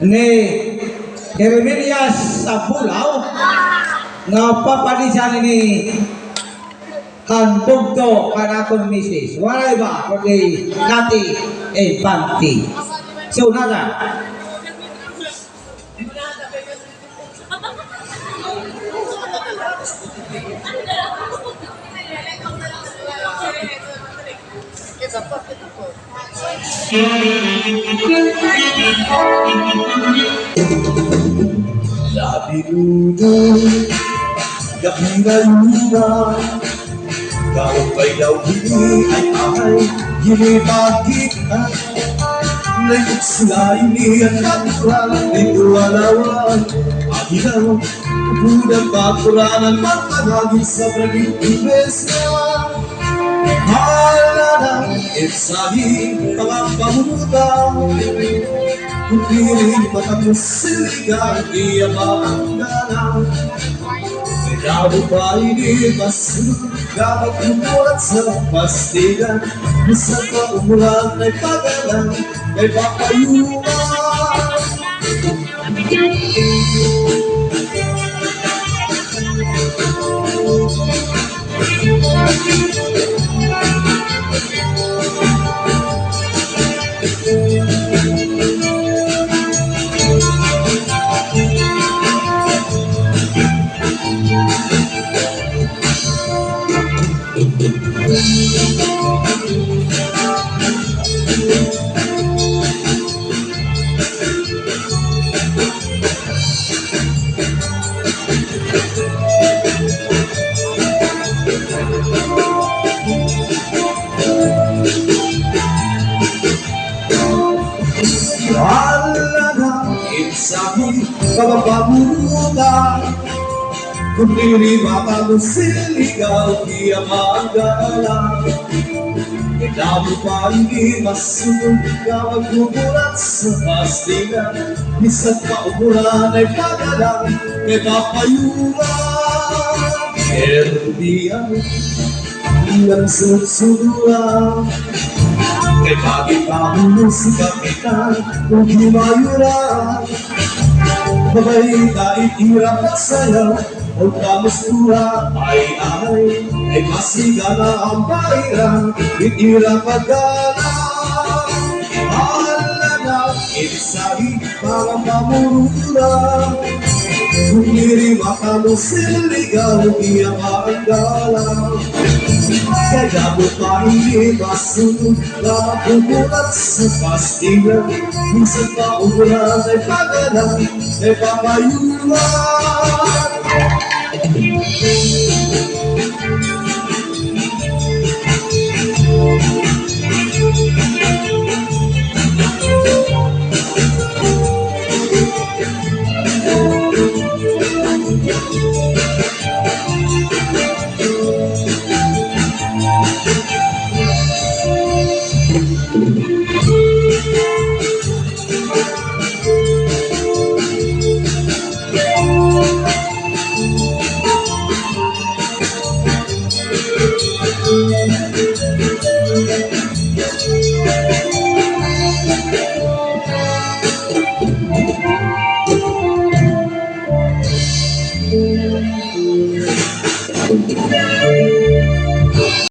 ni Jeremias sa Bulaw nga papalisan ni Kantugto kanakong misis. Walay ba? Kundi Nati Infanti. So, nada. Labinudo, gabi-galuga, kau pa'y daw ay ginibagit ka. Layok sila iniyan natural, ito alawan, agilaw, budang paturanan, magpanagin sa braling ibes na. Hala na, isahi, mga pamutang, kung piling matapos siligan, iya maanggalang. Kaya ba ini masunod, dapat umulat sa pastigan, isa pa umulan ay pagalan, ay papayuman. Sabi pagpapamuta kung dinima ka mo siligaw di maagala. Kailangan pa hindi masunod ka magbubulat sa pastigan, minsan pa umulan ay pagalang kay papayulan. Pero di ang sunod-sunuran kay pagkipamulong si kapitan kung himayuran. Babay dahil hirap at sayaw o kamustura ay masiga na ang bayan, hirap at gana. Hala na, isahi para mamurura, kung hirima ka mo siligaw, iya maanggalang. Kaya mo pa hindi masunod na bubulat sa pastigan, minsan pa umulan ay pagalang, ay papayulan.